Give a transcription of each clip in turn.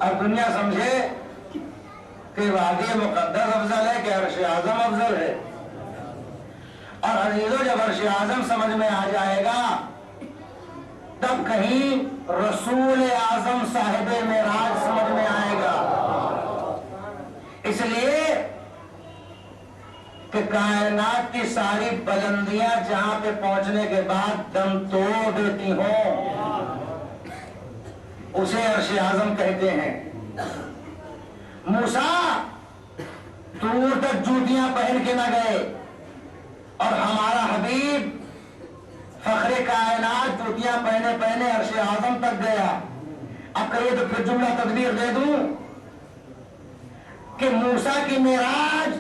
अब दुनिया समझे कि वादी मुकद्दस अफजल है कि अर्श आजम अफजल है। और अजीजों, जब अर्श आजम समझ में आ जाएगा तब कहीं रसूल आजम साहिब मेराज समझ में आएगा। इसलिए कि कायनात की सारी बुलंदियां जहां पे पहुंचने के बाद दम तोड़ देती हों, उसे अर्श आजम कहते हैं। मूसा दूर तक जूतियां पहन के ना गए और हमारा हबीब फखरे कायनात जूतियां पहने पहने अर्श आजम तक गया। अब कहिए तो फिर जुमला तदबीर दे दूं कि मूसा की मेराज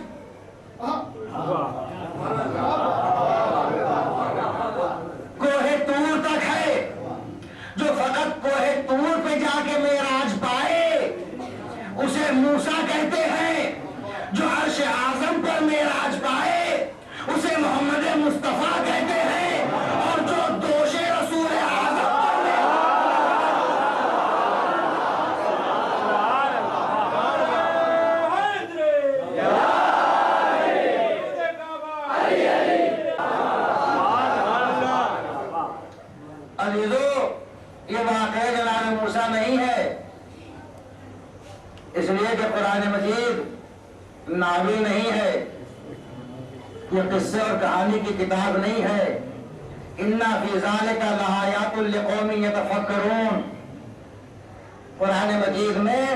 कोहे तूर तक है। जो फकत कोहे तूर पे जाके मेराज पाए उसे मूसा कहते हैं। जो अर्श आजम पर मेराज पाए उसे मोहम्मद मुस्तफा कहते हैं। और जो दोषे रसूल आजम ये वाक़या जनाब मूसा नहीं है, इसलिए कि कुरान मजीद नावी नहीं है, ये किस्से और कहानी की किताब नहीं है। इन्ना फी ज़ालिका लआयातुल लिक़ौमिन यतफ़क्करून, कुरान मजीद में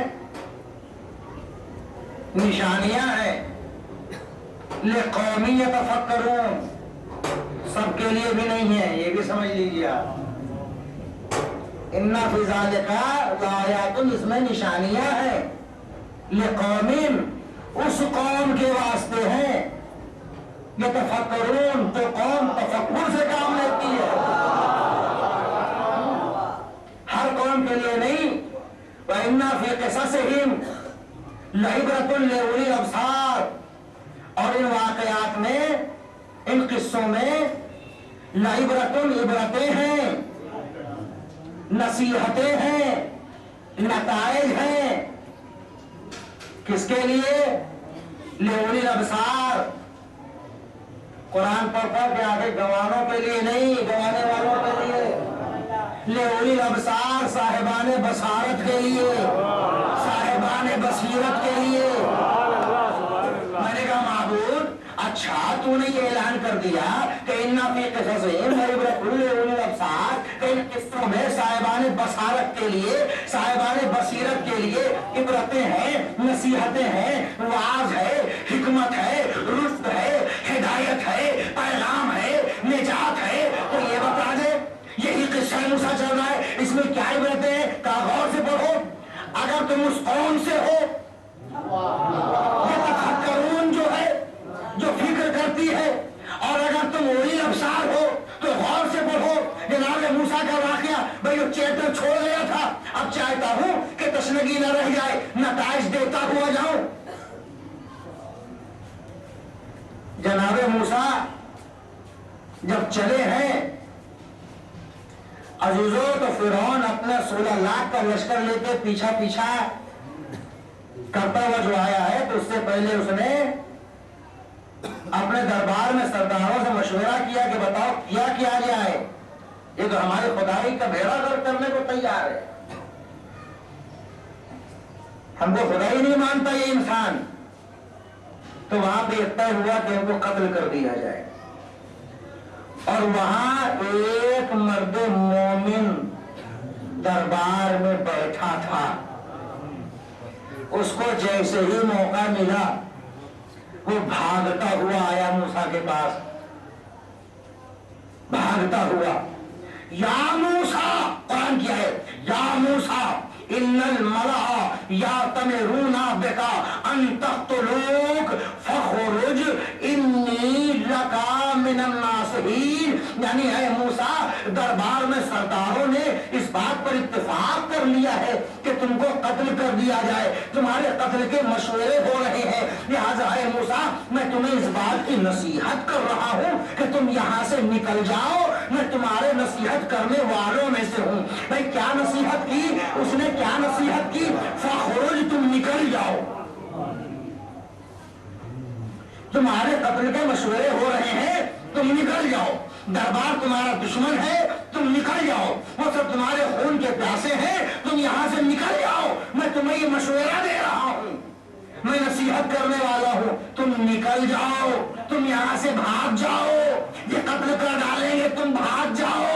निशानियां हैं। लिक़ौमिन यतफ़क्करून, सबके लिए भी नहीं है, ये भी समझ लीजिए आप। इन्ना फी ज़ालिका लआयातुन, इसमें निशानियां हैं। लिक़ौमिन, उस कौम के वास्ते हैं। यतफ़क्करून, जो कौम तफक्कुर से काम लेती है। हर कौम के लिए नहीं। व इन्ना फी क़िससिहिम लइब्रतुन लिउलिल अब्सार, और इन वाक़यात में, इन किस्सों में लइब्रतुन, इबरतें हैं, नसीहतें हैं, नताइज हैं। किसके लिए? लिउलिल अब्सार, कुरान पढ़ पढ़ के आगे गवानों के लिए नहीं, गवाने वालों के लिए। लिउलिल अब्सार, साहिबाने बसारत के लिए, साहिबाने बसीरत के लिए। मैंने कहा माबूद, अच्छा तूने ये ऐलान कर दिया कि इन्ना फी क़िससिहिम इबरतुन लिउलिल अब्सार, कि इन किस्सों में साहिबाने बसारत के लिए, साहिबाने बसीरत के लिए इबरतें हैं, नसीहतें हैं, वाज है, हिकमत है, रुश्द है, हिदायत है, पैगाम है, निजात है। तो ये बता दे, यही किस्सा मूसा चल रहा है, इसमें क्या इबरतें हैं? का गौर से पढ़ो। अगर तुम उस कौम से हो, ये तफक्करून जो है, जो फिक्र करती है, और अगर तुम उलिल अब्सार हो तो गौर से पढ़ो। जनाब मूसा का वाकया, भाई वो चैप्टर छोड़ गया था, अब चाहता हूं कि तशनगी न रह जाए, नताइज देता हुआ जाऊं। जनाब मूसा जब चले हैं अजीजों, तो फिरौन अपना 16 लाख का लश्कर लेके पीछा पीछा करता हुआ जो आया है, तो उससे पहले उसने अपने दरबार में सरदारों से मशवरा किया कि बताओ क्या किया जाए। ये तो हमारे खुदाई का बेड़ा गर्क करने को तैयार है, हमको खुदाई नहीं मानता ये इंसान। तो वहां पे तय हुआ कि उनको कत्ल कर दिया जाए। और वहां एक मर्द मोमिन दरबार में बैठा था। उसको जैसे ही मौका मिला वो भागता हुआ आया मूसा के पास, भागता हुआ। या मूसा, कुरान क्या है? या मूसा इन्नल मलअ यातमिरूना बिका अन तक़्तुलूक फख़रुज इन्नी लका मिनन नासिहीन। यानी है मूसा, दरबार में सरदारों ने इस बात पर इत्तेफाक कर लिया है कि तुमको कत्ल कर दिया जाए, तुम्हारे कत्ल के मशवरे हो रहे हैं। लिहाजा है मूसा, मैं तुम्हें इस बात की नसीहत कर रहा हूं कि तुम यहां से निकल जाओ, मैं तुम्हारे नसीहत करने वालों में से हूँ। भाई क्या नसीहत की उसने, क्या नसीहत की? फखरुज, तुम निकल जाओ, तुम्हारे कत्ल के मशवरे हो रहे हैं, तुम निकल जाओ। दरबार तुम्हारा दुश्मन है, तुम निकल जाओ। वो सब तुम्हारे खून के प्यासे हैं, तुम यहां से निकल जाओ। मैं तुम्हें ये मशवरा दे रहा हूं, मैं नसीहत करने वाला हूं, तुम निकल जाओ, तुम यहां से भाग जाओ, ये कत्ल कर डालेंगे, तुम भाग जाओ।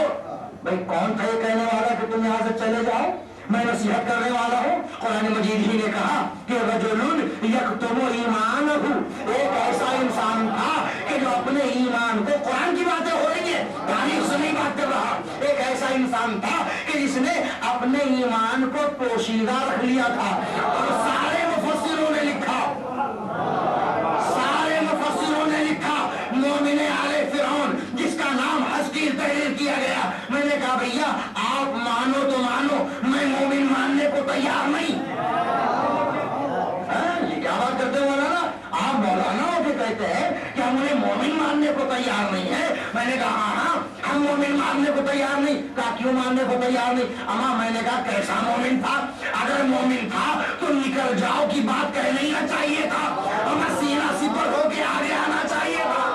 भाई कौन था ये कहने वाला कि तुम यहां से चले जाओ? मैं नसीहत करने वाला हूँ। कुरान मजीद ही ने कहा कि रजुलुन यक्तुमु ईमानहु, एक ऐसा इंसान था कि जो अपने ईमान को, कुरान की बातें हो रही है, तारीख से नहीं बात कर रहा, एक ऐसा इंसान था कि जिसने अपने ईमान को पोशीदा रख लिया था। और सारे मुफस्सिरों ने लिखा, सारे मुफस्सिरों ने लिखा, मोमिने आले फिरौन, जिसका नाम हस्की तहरीर किया गया। मैंने कहा भैया आप मानो तो मानो, मैं मोमिन मानने को तैयार नहीं। ये क्या बात करते हो मौलाना? आप मौलाना होके कहते हैं कि हम उन्हें मोमिन मानने को तैयार नहीं है। मैंने कहा हाँ, हम मोमिन मानने को तैयार नहीं। कहा क्यों मानने को तैयार नहीं? अम्मा मैंने कहा कैसा मोमिन था? अगर मोमिन था तो निकल जाओ की बात कहना ही ना चाहिए था, अम्मा सीना सिपर होके आगे आना चाहिए था,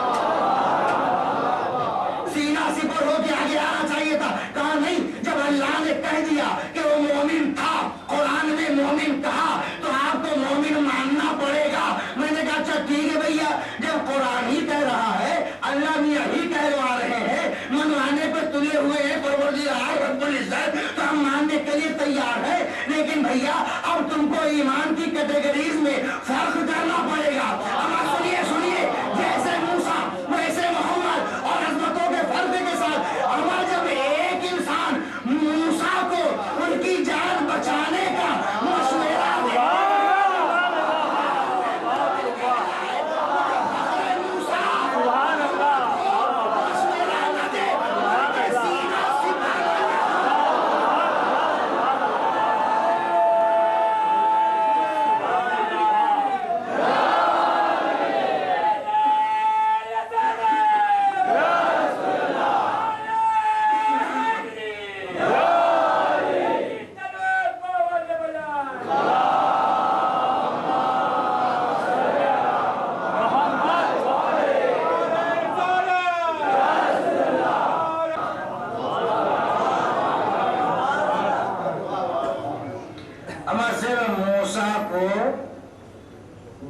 सीना सिपर होके आगे आना चाहिए था। कहा नहीं, जब अल्लाह ने कह दिया कि वो मोमिन था, कुरान में मोमिन कहा, तो आपको मोमिन मानना पड़ेगा। मैंने कहा अच्छा ठीक है भैया, जब कुरान ही कह रहा है, अल्लाह भी यही कहवा रहे हैं, मनवाने पर तुले हुए हैं परवरदिगार रब्बुल इज्जत, तो हम मानने के लिए तैयार है। लेकिन भैया अब तुमको ईमान की कैटेगरीज में फर्क करना पड़ेगा। अब सुनिए सुनिए, जैसे मूसा वैसे मोहम्मद और अजमतों के फर्क के साथ, अमर जब एक इंसान मूसा को उनकी जान बचाने का मशवरा दे,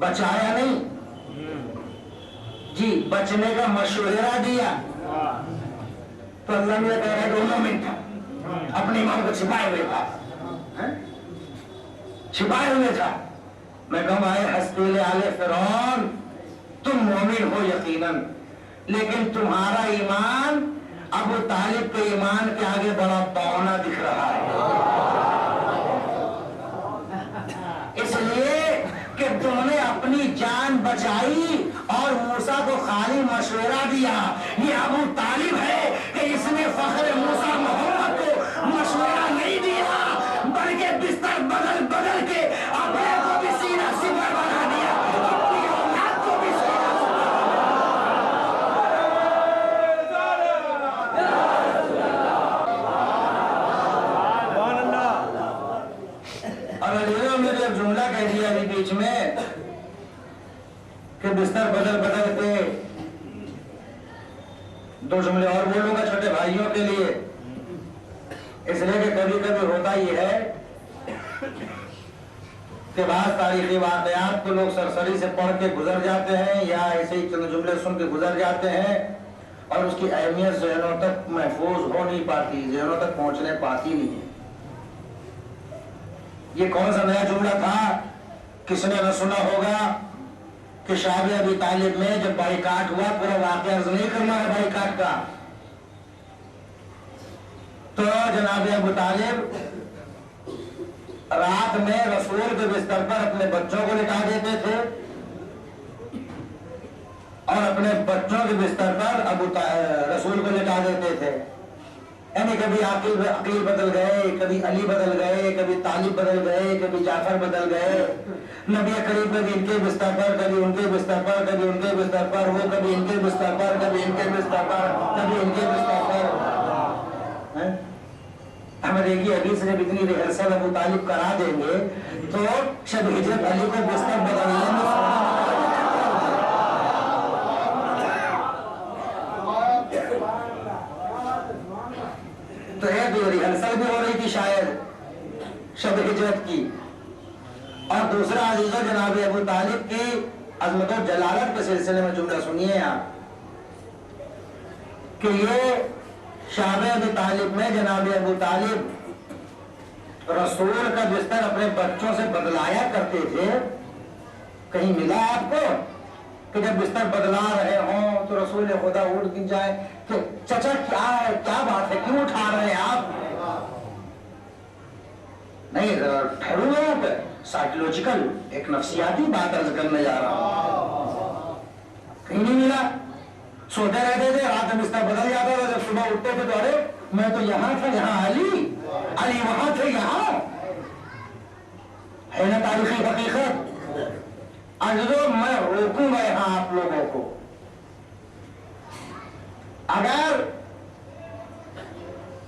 बचाया नहीं जी, बचने का मशवरा दिया। तो अल्लाह ने कह रहा दोनों में था, अपने इमाम को छिपाए हुए था, छिपाए हुए था। मैं कहूँ आए हस्तीले आले फिरौन, तुम मोमिन हो यकीनन, लेकिन तुम्हारा ईमान अबू तालिब के ईमान के आगे बड़ा पौना दिख रहा है। इसलिए कि तुमने अपनी जान बचाई और मूसा को खाली मशवरा दिया। ये अबू तालिब है कि इसने फख्र मूसा मोहम्मद को मशवरा नहीं दिया, बल्कि बिस्तर बदल बदल के अपने को भी सीना सिपर बना दिया, अपनी औलाद को भी सीना और मेरे एक जुमला कह दिया अभी बीच में कि बिस्तर बदल बदल के, दो जुमले और बोलूंगा छोटे भाइयों के लिए, इसलिए कि कभी कभी होता ही है कि बाद तारीखी वाकयात को लोग सरसरी से पढ़ के गुजर जाते हैं या ऐसे ही चंद जुमले सुन के गुजर जाते हैं और उसकी अहमियत ज़हनों तक महफूज हो नहीं पाती, ज़हनों तक पहुंचने पाती नहीं है। ये कौन सा नया जुमला था, किसने न सुना होगा कि शादी अबी तालिब में जब बाइकाट हुआ, पूरा वाकया अर्ज नहीं करना है बाइकाट का, तो जनाब अबू तालिब रात में रसूल के बिस्तर पर अपने बच्चों को लिटा देते थे और अपने बच्चों के बिस्तर पर रसूल को लिटा देते थे। यानी कभी अकील बदल गए, कभी अली बदल गए, कभी तालिब बदल गए, कभी जाफर बदल गए। नबी करीम कभी इनके बिस्तर पर, कभी उनके बिस्तर पर, कभी उनके बिस्तर पर, वो कभी इनके बिस्तर पर, कभी इनके बिस्तर पर, कभी इनके बिस्तर पर। हमें देखिए अभी से जब इतनी रिहर्सल अबू तालिब करा देंगे तो जब हिजरत अली को बिस्तर बदलने में तो है तो रिहर्सल भी हो रही थी शायद शब हिजरत की। और दूसरा अजीज़ो जनाब अबू तालिब की अज़मत और जलालत के सिलसिले में जुमला सुनिए आप कि ये शाब अबू तालिब में जनाब अबू तालिब रसूल का बिस्तर अपने बच्चों से बदलाया करते थे। कहीं मिला आपको कि जब बिस्तर बदला रहे हों तो रसूल खुदा उठ दी जाए कि चचा क्या है, क्या बात है, क्यों उठा रहे हैं आप? नहीं, ठहरूं साइकोलॉजिकल एक नफ्सियाती बात अर्ज करने जा रहा हूं। कहीं नहीं मिला। सोते रहते थे, रात में बिस्तर बदल जाता था, जब सुबह उठते थे तो अरे मैं तो यहां था, यहां अली वहां थे, यहां है ना तारीखी हकीकत। आज तो मैं रोकूंगा यहां आप लोगों को। अगर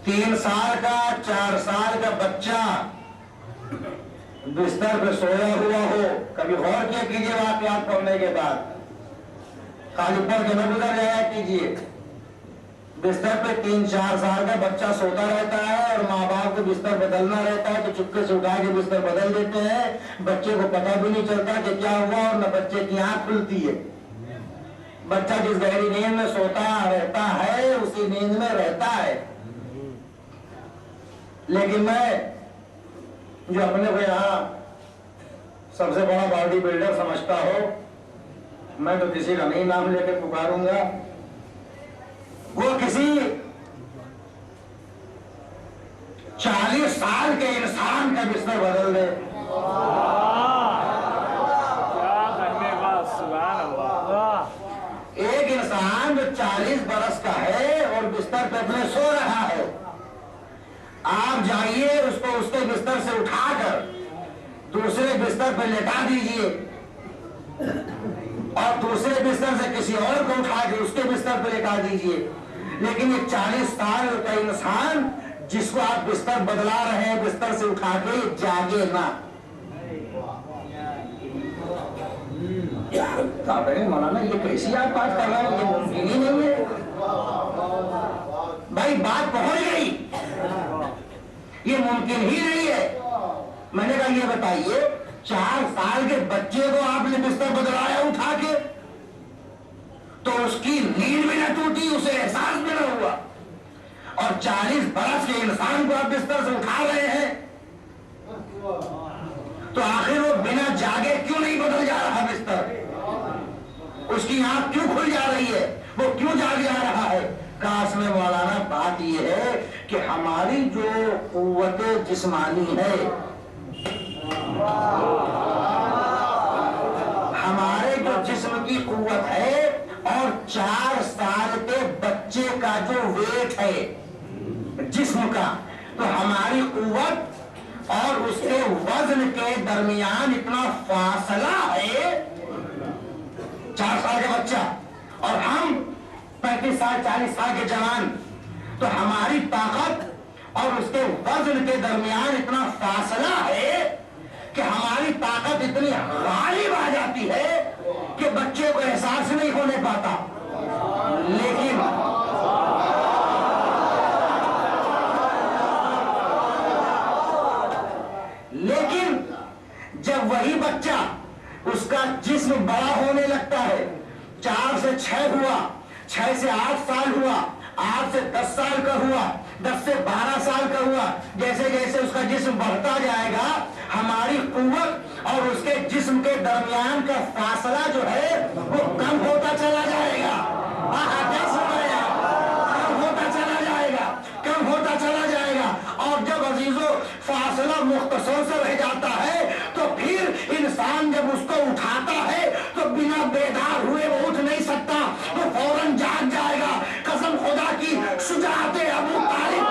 3 साल का 4 साल का बच्चा बिस्तर पे सोया हुआ हो, कभी गौर किया कीजिए वाकयात पढ़ने के बाद, खाली पढ़ के न गुजर जाया कीजिए। बिस्तर पे 3-4 साल का बच्चा सोता रहता है और माँ बाप को बिस्तर बदलना रहता है तो चुपके से उठा के बिस्तर बदल देते हैं। बच्चे को पता भी नहीं चलता कि क्या हुआ और न बच्चे की आंख खुलती है। बच्चा जिस गहरी नींद में सोता रहता है उसी नींद में रहता है। लेकिन मैं जो अपने को यहाँ सबसे बड़ा बॉडी बिल्डर समझता हो, मैं तो किसी का नहीं नाम लेकर पुकारूंगा, वो किसी 40 साल के इंसान का बिस्तर बदल दे। एक इंसान जो 40 बरस का है और बिस्तर पे अपने सो रहा है, आप जाइए उसको उसके बिस्तर से उठाकर दूसरे बिस्तर पर लेटा दीजिए और दूसरे बिस्तर से किसी और को उठा के उसके बिस्तर पर लेटा दीजिए। लेकिन ये 40 साल का इंसान जिसको आप बिस्तर बदला रहे हैं, बिस्तर से उठा के जागे ना। मौलाना ये कैसी आप बात कर रहे हैं, ये मुमकिन ही नहीं है। भाई बात पहुंच गई, ये मुमकिन ही नहीं है। मैंने कहा ये बताइए 4 साल के बच्चे को आपने बिस्तर बदलाया उठा के तो उसकी नींद भी ना टूटी, उसे एहसास भी ना हुआ, और 40 बरस के इंसान को आप बिस्तर से उठा रहे हैं तो आखिर वो बिना जागे क्यों नहीं बदल जा रहा बिस्तर? उसकी आंख क्यों खुल जा रही है, वो क्यों जाग जा रहा है? काश में मौलाना बात यह है कि हमारी जो कुव्वत जिस्मानी है, हमारे जो जिस्म की कुव्वत है और 4 साल के बच्चे का जो वेट है जिस्म का, तो हमारी कुव्वत और उसके वजन के दरमियान इतना फासला है। 4 साल का बच्चा और हम 35 साल 40 साल के जवान, तो हमारी ताकत और उसके वजन के दरमियान इतना फासला है कि हमारी ताकत इतनी गालिब आ जाती है कि बच्चे को एहसास नहीं होने पाता। लेकिन जब वही बच्चा, उसका जिस्म बड़ा होने लगता है, 4 से 6 हुआ, 6 से 8 साल हुआ, 8 से 10 साल का हुआ, 10 से 12 साल का हुआ, जैसे जैसे उसका जिस्म बढ़ता जाएगा हमारी कुव्वत और उसके जिस्म के दरमियान का फासला जो है वो कम होता चला जाएगा। कम होता चला जाएगा, कम होता चला जाएगा। और जब अजीजों फासला मुख्तसर से रह जाता है तो फिर इंसान जब उसको उठाता है तो बिना बेदार हुए वो उठ नहीं सकता, वो फौरन जाग जाएगा। कसम खुदा की शुजाअत अबू तालिब